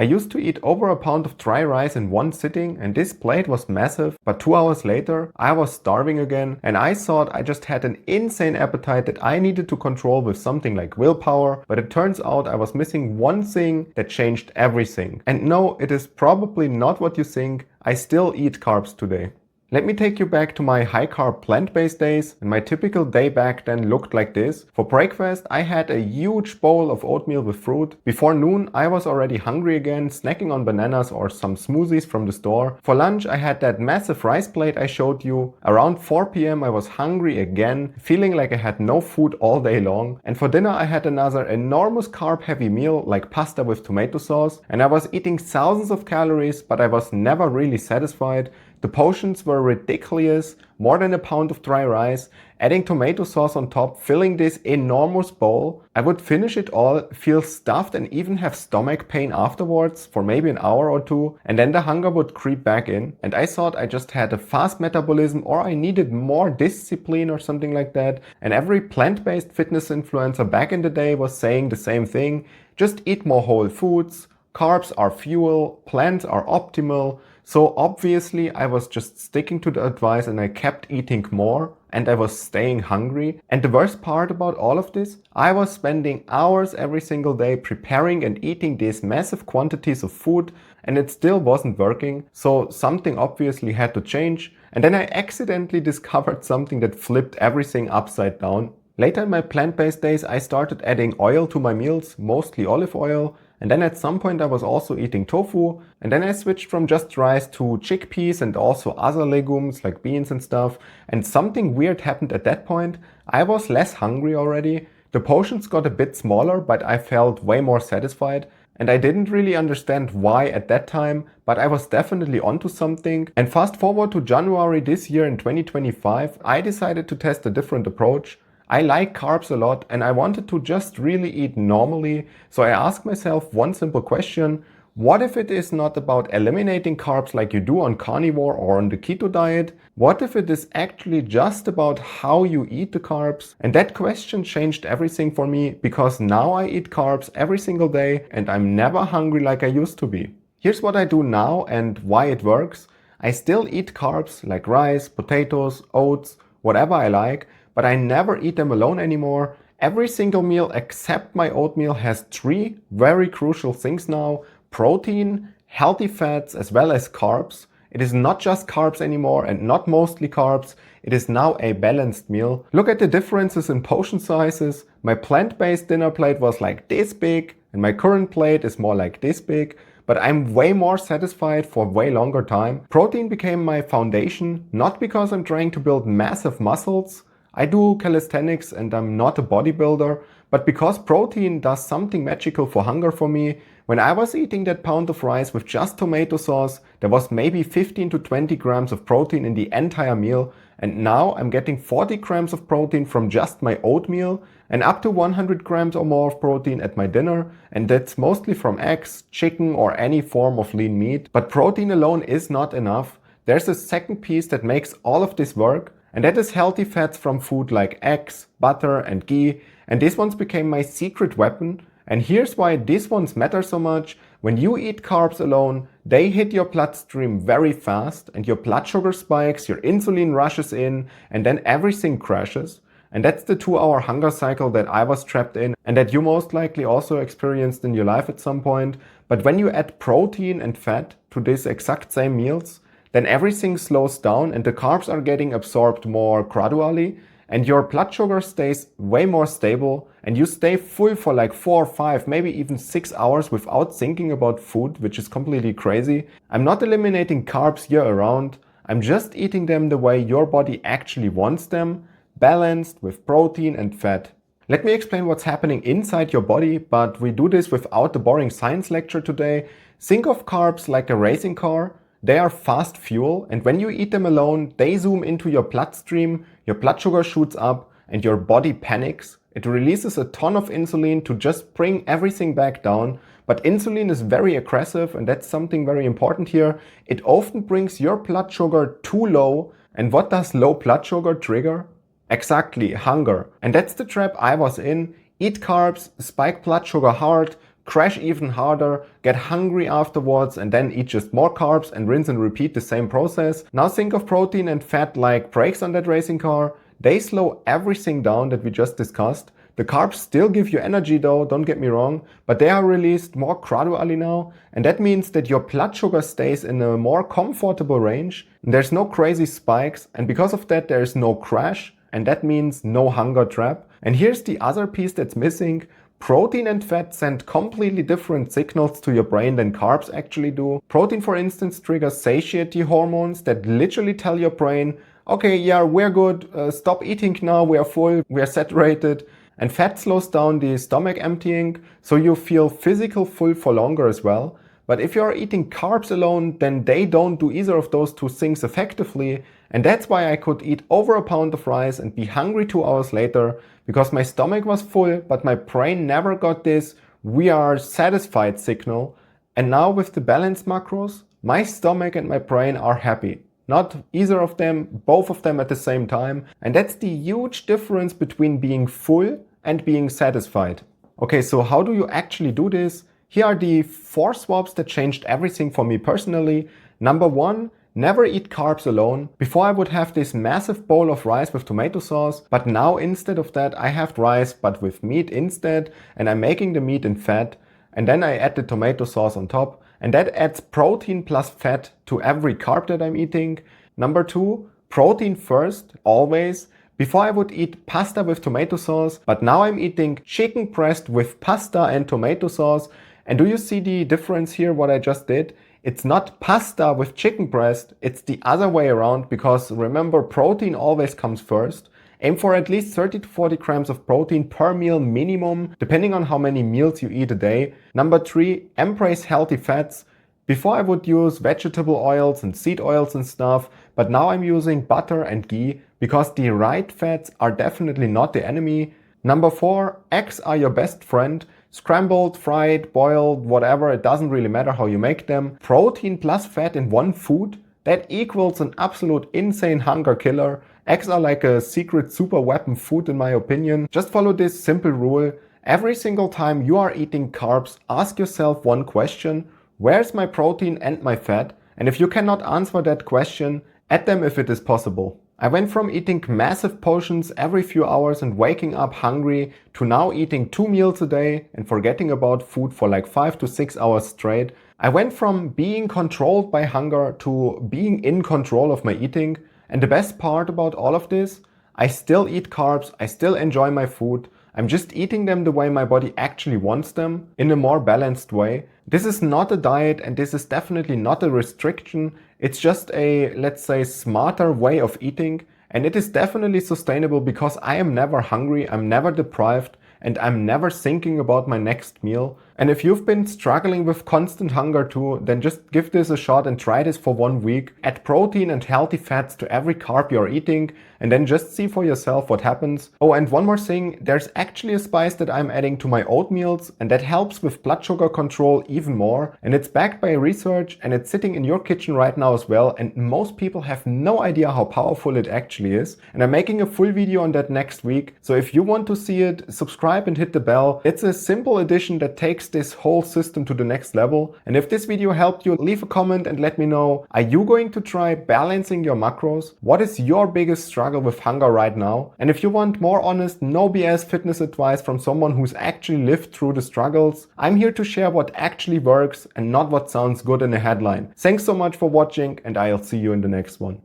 I used to eat over a pound of dry rice in one sitting, and this plate was massive, but 2 hours later I was starving again, and I thought I just had an insane appetite that I needed to control with something like willpower, but it turns out I was missing one thing that changed everything. And no, it is probably not what you think. I still eat carbs today. Let me take you back to my high-carb plant-based days, and my typical day back then looked like this. For breakfast, I had a huge bowl of oatmeal with fruit. Before noon, I was already hungry again, snacking on bananas or some smoothies from the store. For lunch, I had that massive rice plate I showed you. Around 4 p.m. I was hungry again, feeling like I had no food all day long. And for dinner, I had another enormous carb-heavy meal like pasta with tomato sauce, and I was eating thousands of calories, but I was never really satisfied. The portions were ridiculous, more than a pound of dry rice, adding tomato sauce on top, filling this enormous bowl. I would finish it all, feel stuffed and even have stomach pain afterwards for maybe an hour or two, and then the hunger would creep back in, and I thought I just had a fast metabolism or I needed more discipline or something like that, and every plant-based fitness influencer back in the day was saying the same thing: just eat more whole foods, carbs are fuel, plants are optimal. So obviously I was just sticking to the advice and I kept eating more and I was staying hungry. And the worst part about all of this, I was spending hours every single day preparing and eating these massive quantities of food and it still wasn't working. So something obviously had to change. And then I accidentally discovered something that flipped everything upside down. Later in my plant-based days, I started adding oil to my meals, mostly olive oil. And then at some point I was also eating tofu, and then I switched from just rice to chickpeas and also other legumes like beans and stuff, and something weird happened at that point. I was less hungry already, the portions got a bit smaller, but I felt way more satisfied, and I didn't really understand why at that time, but I was definitely onto something. And fast forward to January this year in 2025, I decided to test a different approach. I like carbs a lot and I wanted to just really eat normally, so I asked myself one simple question: what if it is not about eliminating carbs like you do on carnivore or on the keto diet? What if it is actually just about how you eat the carbs? And that question changed everything for me, because now I eat carbs every single day and I'm never hungry like I used to be. Here's what I do now and why it works. I still eat carbs like rice, potatoes, oats, whatever I like, but I never eat them alone anymore. Every single meal except my oatmeal has 3 very crucial things now: protein, healthy fats, as well as carbs. It is not just carbs anymore and not mostly carbs. It is now a balanced meal. Look at the differences in portion sizes. My plant-based dinner plate was like this big and my current plate is more like this big. But I'm way more satisfied for way longer time. Protein became my foundation, not because I'm trying to build massive muscles. I do calisthenics and I'm not a bodybuilder, but because protein does something magical for hunger for me. When I was eating that pound of rice with just tomato sauce, there was maybe 15 to 20 grams of protein in the entire meal, and now I'm getting 40 grams of protein from just my oatmeal and up to 100 grams or more of protein at my dinner, and that's mostly from eggs, chicken or any form of lean meat. But protein alone is not enough. There's a second piece that makes all of this work, and that is healthy fats from food like eggs, butter and ghee, and these ones became my secret weapon. And here's why these ones matter so much. When you eat carbs alone, they hit your bloodstream very fast and your blood sugar spikes, your insulin rushes in, and then everything crashes. And that's the 2-hour hunger cycle that I was trapped in and that you most likely also experienced in your life at some point. But when you add protein and fat to these exact same meals, then everything slows down and the carbs are getting absorbed more gradually and your blood sugar stays way more stable and you stay full for like 4, 5, maybe even 6 hours without thinking about food, which is completely crazy. I'm not eliminating carbs year around. I'm just eating them the way your body actually wants them, balanced with protein and fat. Let me explain what's happening inside your body, but we do this without the boring science lecture today. Think of carbs like a racing car. They are fast fuel, and when you eat them alone, they zoom into your bloodstream, your blood sugar shoots up, and your body panics. It releases a ton of insulin to just bring everything back down. But insulin is very aggressive, and that's something very important here. It often brings your blood sugar too low. And what does low blood sugar trigger? Exactly, hunger. And that's the trap I was in. Eat carbs, spike blood sugar hard, crash even harder, get hungry afterwards and then eat just more carbs and rinse and repeat the same process. Now think of protein and fat like brakes on that racing car. They slow everything down that we just discussed. The carbs still give you energy though, don't get me wrong, but they are released more gradually now, and that means that your blood sugar stays in a more comfortable range. There's no crazy spikes, and because of that there is no crash, and that means no hunger trap. And here's the other piece that's missing. Protein and fat send completely different signals to your brain than carbs actually do. Protein, for instance, triggers satiety hormones that literally tell your brain, okay, yeah, we're good, stop eating now, we are full, we are saturated. And fat slows down the stomach emptying, so you feel physical full for longer as well. But if you're eating carbs alone, then they don't do either of those two things effectively. And that's why I could eat over a pound of rice and be hungry 2 hours later, because my stomach was full, but my brain never got this "we are satisfied" signal. And now with the balanced macros, my stomach and my brain are happy. Not either of them, both of them at the same time. And that's the huge difference between being full and being satisfied. Okay, so how do you actually do this? Here are the 4 swaps that changed everything for me personally. Number 1, never eat carbs alone. Before I would have this massive bowl of rice with tomato sauce, but now instead of that I have rice but with meat instead, and I'm making the meat in fat, and then I add the tomato sauce on top, and that adds protein plus fat to every carb that I'm eating. Number 2, protein first, always. Before I would eat pasta with tomato sauce, but now I'm eating chicken breast with pasta and tomato sauce. And do you see the difference here, what I just did? It's not pasta with chicken breast, it's the other way around, because remember, protein always comes first. Aim for at least 30 to 40 grams of protein per meal minimum, depending on how many meals you eat a day. Number 3, embrace healthy fats. Before I would use vegetable oils and seed oils and stuff, but now I'm using butter and ghee, because the right fats are definitely not the enemy. Number 4, eggs are your best friend. Scrambled, fried, boiled, whatever, it doesn't really matter how you make them. Protein plus fat in one food, that equals an absolute insane hunger killer. Eggs are like a secret super weapon food in my opinion. Just follow this simple rule. Every single time you are eating carbs, ask yourself one question: where's my protein and my fat? And if you cannot answer that question, add them if it is possible. I went from eating massive portions every few hours and waking up hungry to now eating 2 meals a day and forgetting about food for like 5 to 6 hours straight. I went from being controlled by hunger to being in control of my eating. And the best part about all of this, I still eat carbs, I still enjoy my food. I'm just eating them the way my body actually wants them, in a more balanced way. This is not a diet and this is definitely not a restriction. It's just a, let's say, smarter way of eating. And it is definitely sustainable because I am never hungry, I'm never deprived, and I'm never thinking about my next meal. And if you've been struggling with constant hunger too, then just give this a shot and try this for 1 week. Add protein and healthy fats to every carb you're eating and then just see for yourself what happens. Oh, and one more thing, there's actually a spice that I'm adding to my oatmeals and that helps with blood sugar control even more. And it's backed by research and it's sitting in your kitchen right now as well. And most people have no idea how powerful it actually is. And I'm making a full video on that next week. So if you want to see it, subscribe and hit the bell. It's a simple addition that takes this whole system to the next level. And if this video helped you, leave a comment and let me know, are you going to try balancing your macros? What is your biggest struggle with hunger right now? And if you want more honest, no BS fitness advice from someone who's actually lived through the struggles, I'm here to share what actually works and not what sounds good in a headline. Thanks so much for watching and I'll see you in the next one.